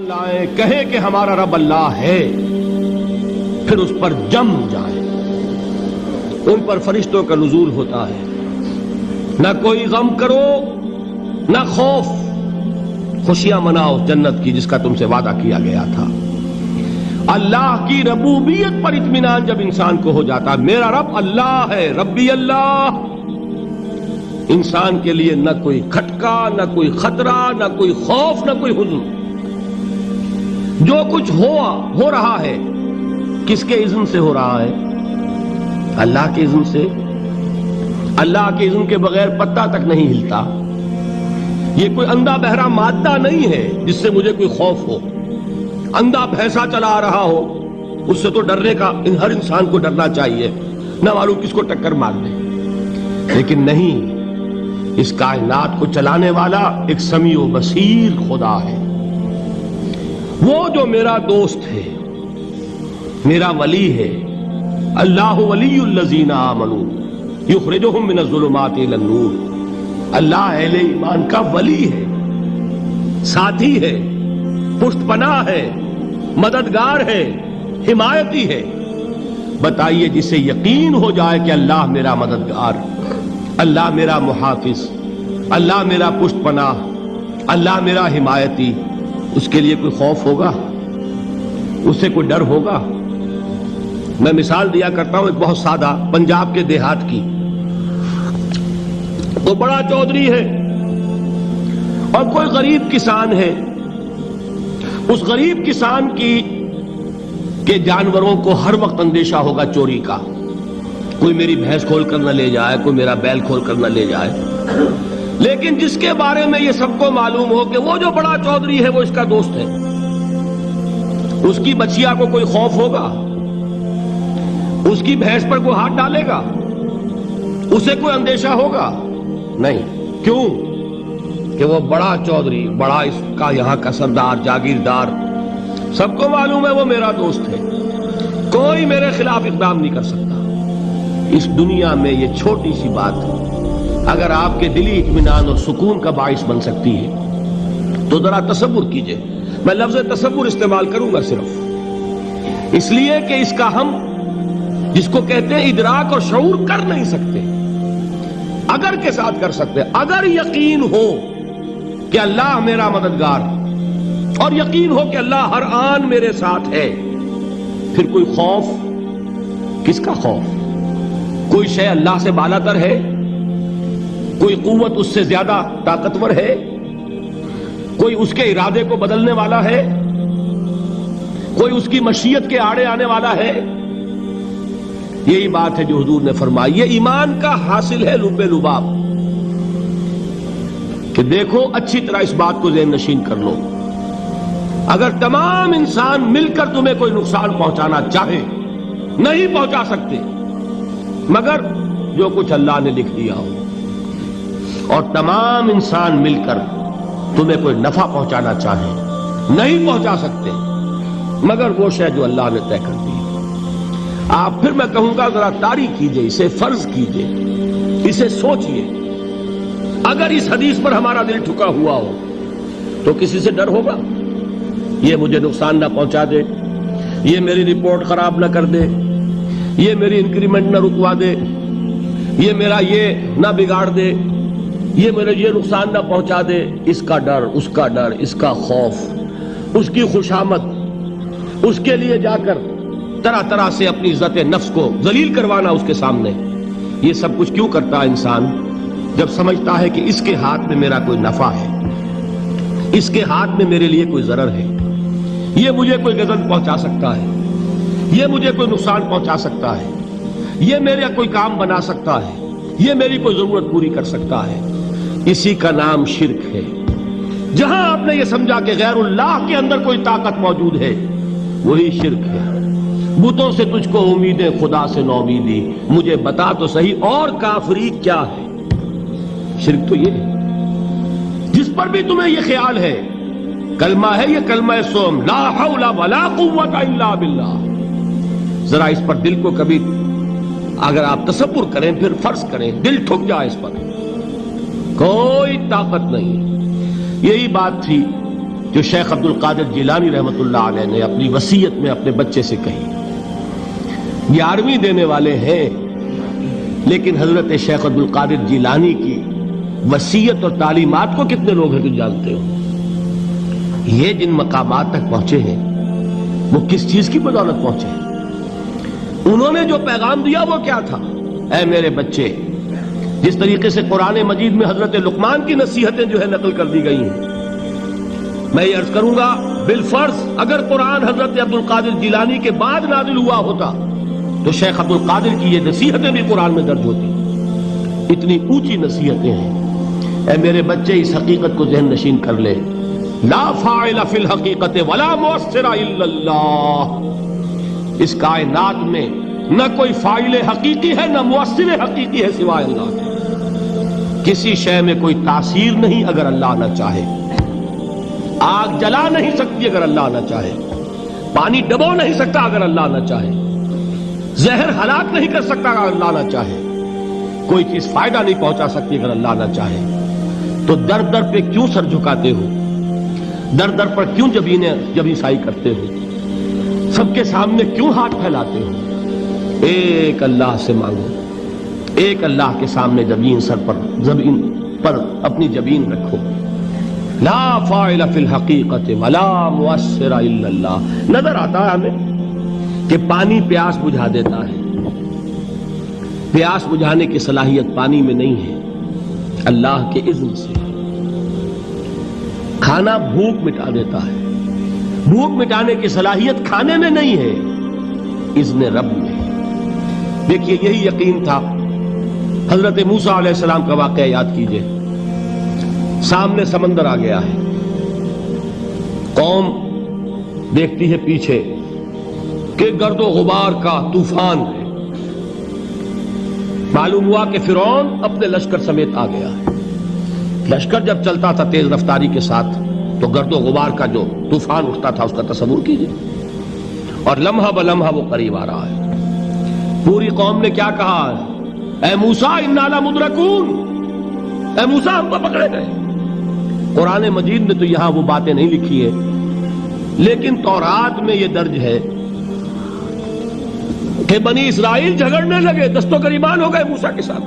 لائیں کہیں کہ ہمارا رب اللہ ہے، پھر اس پر جم جائیں۔ ان پر فرشتوں کا نزول ہوتا ہے، نہ کوئی غم کرو نہ خوف، خوشیاں مناؤ جنت کی جس کا تم سے وعدہ کیا گیا تھا۔ اللہ کی ربوبیت پر اطمینان جب انسان کو ہو جاتا، میرا رب اللہ ہے، ربی اللہ، انسان کے لیے نہ کوئی کھٹکا، نہ کوئی خطرہ، نہ کوئی خوف، نہ کوئی حزن۔ جو کچھ ہو رہا ہے کس کے اذن سے ہو رہا ہے؟ اللہ کے اذن سے۔ اللہ کے اذن کے بغیر پتا تک نہیں ہلتا۔ یہ کوئی اندھا بہرا مادہ نہیں ہے جس سے مجھے کوئی خوف ہو۔ اندھا بھینسا چلا آ رہا ہو اس سے تو ڈرنے کا ہر انسان کو ڈرنا چاہیے، نہ معلوم کس کو ٹکر مار دے۔ لیکن نہیں، اس کائنات کو چلانے والا ایک سمیع و بصیر خدا ہے، وہ جو میرا دوست ہے، میرا ولی ہے۔ اللہ ولی الذین آمنوا یخرجہم من الظلمات الی النور۔ اللہ اہل ایمان کا ولی ہے، ساتھی ہے، پشت پناہ ہے، مددگار ہے، حمایتی ہے۔ بتائیے جسے یقین ہو جائے کہ اللہ میرا مددگار، اللہ میرا محافظ، اللہ میرا پشت پناہ، اللہ میرا حمایتی، اس کے لیے کوئی خوف ہوگا؟ اس سے کوئی ڈر ہوگا؟ میں مثال دیا کرتا ہوں ایک بہت سادہ پنجاب کے دیہات کی۔ وہ بڑا چودھری ہے اور کوئی غریب کسان ہے۔ اس غریب کسان کے جانوروں کو ہر وقت اندیشہ ہوگا چوری کا، کوئی میری بھینس کھول کر نہ لے جائے، کوئی میرا بیل کھول کر نہ لے جائے۔ لیکن جس کے بارے میں یہ سب کو معلوم ہو کہ وہ جو بڑا چودھری ہے وہ اس کا دوست ہے، اس کی بچیا کو کوئی خوف ہوگا؟ اس کی بھینس پر کوئی ہاتھ ڈالے گا؟ اسے کوئی اندیشہ ہوگا؟ نہیں۔ کیوں؟ کہ وہ بڑا چودھری، بڑا اس کا یہاں کا سردار، جاگیردار، سب کو معلوم ہے وہ میرا دوست ہے، کوئی میرے خلاف اقدام نہیں کر سکتا۔ اس دنیا میں یہ چھوٹی سی بات اگر آپ کے دلی اطمینان اور سکون کا باعث بن سکتی ہے تو ذرا تصور کیجئے۔ میں لفظ تصور استعمال کروں گا صرف اس لیے کہ اس کا ہم جس کو کہتے ہیں ادراک اور شعور کر نہیں سکتے، اگر کے ساتھ کر سکتے۔ اگر یقین ہو کہ اللہ میرا مددگار اور یقین ہو کہ اللہ ہر آن میرے ساتھ ہے، پھر کوئی خوف؟ کس کا خوف؟ کوئی شے اللہ سے بالا تر ہے؟ کوئی قوت اس سے زیادہ طاقتور ہے؟ کوئی اس کے ارادے کو بدلنے والا ہے؟ کوئی اس کی مشیت کے آڑے آنے والا ہے؟ یہی بات ہے جو حضور نے فرمائی۔ یہ ایمان کا حاصل ہے لب لباب، کہ دیکھو اچھی طرح اس بات کو ذہن نشین کر لو، اگر تمام انسان مل کر تمہیں کوئی نقصان پہنچانا چاہے نہیں پہنچا سکتے، مگر جو کچھ اللہ نے لکھ دیا ہو، اور تمام انسان مل کر تمہیں کوئی نفع پہنچانا چاہے نہیں پہنچا سکتے، مگر وہ شے جو اللہ نے طے کر دی۔ آپ پھر میں کہوں گا ذرا طاری کیجئے، اسے فرض کیجئے، اسے سوچئے۔ اگر اس حدیث پر ہمارا دل ٹھکا ہوا ہو تو کسی سے ڈر ہوگا؟ یہ مجھے نقصان نہ پہنچا دے، یہ میری رپورٹ خراب نہ کر دے، یہ میری انکریمنٹ نہ رکوا دے، یہ میرا یہ نہ بگاڑ دے، یہ میرے یہ نقصان نہ پہنچا دے۔ اس کا ڈر، اس کا ڈر، اس کا خوف، اس کی خوشامد، اس کے لیے جا کر طرح طرح سے اپنی عزت نفس کو ذلیل کروانا اس کے سامنے، یہ سب کچھ کیوں کرتا ہے انسان؟ جب سمجھتا ہے کہ اس کے ہاتھ میں میرا کوئی نفع ہے، اس کے ہاتھ میں میرے لیے کوئی ضرر ہے، یہ مجھے کوئی غضب پہنچا سکتا ہے، یہ مجھے کوئی نقصان پہنچا سکتا ہے، یہ میرا کوئی کام بنا سکتا ہے، یہ میری کوئی ضرورت پوری کر سکتا ہے، اسی کا نام شرک ہے۔ جہاں آپ نے یہ سمجھا کہ غیر اللہ کے اندر کوئی طاقت موجود ہے، وہی شرک ہے۔ بتوں سے تجھ کو امیدیں، خدا سے نومیدی، مجھے بتا تو صحیح اور کافری کیا ہے؟ شرک تو یہ ہے جس پر بھی تمہیں یہ خیال ہے، کلمہ ہے یہ کلمہ سوم، لا حول ولا قوت الا باللہ، ذرا اس پر دل کو کبھی اگر آپ تصور کریں، پھر فرض کریں، دل ٹھک جائے اس پر، کوئی طاقت نہیں۔ یہی بات تھی جو شیخ عبد القادر جیلانی رحمۃ اللہ علیہ نے اپنی وصیت میں اپنے بچے سے کہی. 11ویں دینے والے ہیں، لیکن حضرت شیخ عبد القادر جیلانی کی وصیت اور تعلیمات کو کتنے لوگ ہیں کہ جانتے ہو؟ یہ جن مقامات تک پہنچے ہیں وہ کس چیز کی بدولت پہنچے ہیں؟ انہوں نے جو پیغام دیا وہ کیا تھا؟ اے میرے بچے، جس طریقے سے قرآن مجید میں حضرت لقمان کی نصیحتیں جو ہے نقل کر دی گئی ہیں، میں یہ عرض کروں گا بالفرض اگر قرآن حضرت عبد القادر جیلانی کے بعد نازل ہوا ہوتا تو شیخ عبد القادر کی یہ نصیحتیں بھی قرآن میں درج ہوتی. اتنی اونچی نصیحتیں ہیں. اے میرے بچے، اس حقیقت کو ذہن نشین کر لے، لا فاعل فی الحقیقت ولا مؤثر الا اللہ. اس کائنات میں نہ کوئی فاعل حقیقی ہے نہ مؤثر حقیقی ہے سوائے اللہ کے. کسی شے میں کوئی تاثیر نہیں اگر اللہ نہ چاہے. آگ جلا نہیں سکتی اگر اللہ نہ چاہے. پانی ڈبو نہیں سکتا اگر اللہ نہ چاہے. زہر ہلاک نہیں کر سکتا اگر اللہ نہ چاہے. کوئی چیز فائدہ نہیں پہنچا سکتی اگر اللہ نہ چاہے. تو در در پہ کیوں سر جھکاتے ہو؟ در در پر کیوں جبیں سائی کرتے ہو؟ سب کے سامنے کیوں ہاتھ پھیلاتے ہو؟ ایک اللہ سے مانگو. ایک اللہ کے سامنے زمین پر اپنی جبین رکھو. لا فاعل فی الحقیقت ولا مؤثر الا اللہ. نظر آتا ہے ہمیں کہ پانی پیاس بجھا دیتا ہے. پیاس بجھانے کی صلاحیت پانی میں نہیں ہے، اللہ کے اذن سے. کھانا بھوک مٹا دیتا ہے، بھوک مٹانے کی صلاحیت کھانے میں نہیں ہے، اذن رب میں. دیکھیے یہی یقین تھا. حضرت موسیٰ علیہ السلام کا واقعہ یاد کیجئے. سامنے سمندر آ گیا ہے، قوم دیکھتی ہے پیچھے کہ گرد و غبار کا طوفان ہے. معلوم ہوا کہ فرعون اپنے لشکر سمیت آ گیا ہے. لشکر جب چلتا تھا تیز رفتاری کے ساتھ تو گرد و غبار کا جو طوفان اٹھتا تھا اس کا تصور کیجئے. اور لمحہ بلمحہ وہ قریب آ رہا ہے. پوری قوم نے کیا کہا؟ اے موسیٰ انا لمدرکون، اے موسیٰ ہم کو پکڑے گئے. قرآن مجید نے تو یہاں وہ باتیں نہیں لکھی ہیں، لیکن تورات میں یہ درج ہے کہ بنی اسرائیل جھگڑنے لگے، دست و گریبان ہو گئے موسیٰ کے ساتھ.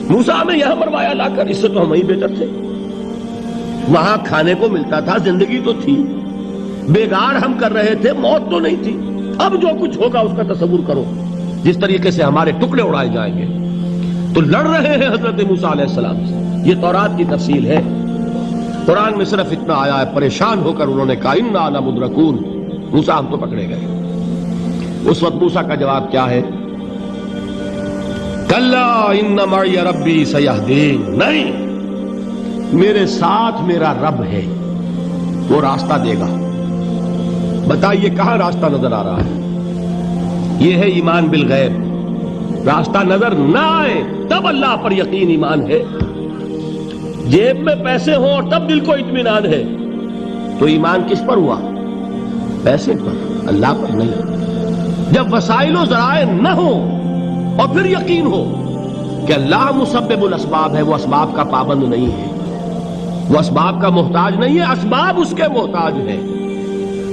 موسیٰ ہمیں یہاں مروایا لا کر، اس سے تو ہم ہی بہتر تھے. وہاں کھانے کو ملتا تھا، زندگی تو تھی، بیگار ہم کر رہے تھے، موت تو نہیں تھی. اب جو کچھ ہوگا اس کا تصور کرو، جس طریقے سے ہمارے ٹکڑے اڑائے جائیں گے. تو لڑ رہے ہیں حضرت موسیٰ علیہ السلام سے. یہ تورات کی تفصیل ہے. قرآن میں صرف اتنا آیا ہے، پریشان ہو کر انہوں نے کہا انا لمدرکون، موسیٰ ہم تو پکڑے گئے. اس وقت موسیٰ کا جواب کیا ہے؟ کلا ان معی ربی سیہدین. نہیں، میرے ساتھ میرا رب ہے، وہ راستہ دے گا. بتائیے کہاں راستہ نظر آ رہا ہے؟ یہ ہے ایمان بالغیب. راستہ نظر نہ آئے تب اللہ پر یقین ایمان ہے. جیب میں پیسے ہوں اور تب دل کو اطمینان ہے تو ایمان کس پر ہوا؟ پیسے پر، اللہ پر نہیں. جب وسائل و ذرائع نہ ہو اور پھر یقین ہو کہ اللہ مسبب الاسباب ہے، وہ اسباب کا پابند نہیں ہے، وہ اسباب کا محتاج نہیں ہے، اسباب اس کے محتاج ہیں.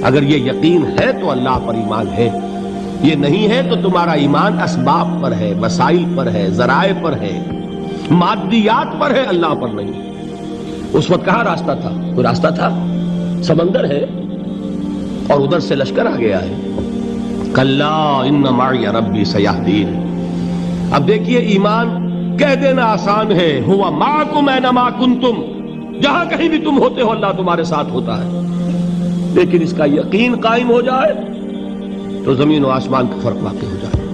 اگر یہ یقین ہے تو اللہ پر ایمان ہے. یہ نہیں ہے تو تمہارا ایمان اسباب پر ہے، وسائل پر ہے، ذرائع پر ہے، مادیات پر ہے، اللہ پر نہیں. اس وقت کہاں راستہ تھا؟ کوئی راستہ تھا؟ سمندر ہے اور ادھر سے لشکر آ گیا ہے. کلا ان معی ربی سیہدین. اب دیکھیے ایمان کہہ دینا آسان ہے، ہوا معکم اینما کنتم، جہاں کہیں بھی تم ہوتے ہو اللہ تمہارے ساتھ ہوتا ہے. لیکن اس کا یقین قائم ہو جائے تو زمین و آسمان کا فرق واقع ہو جائے.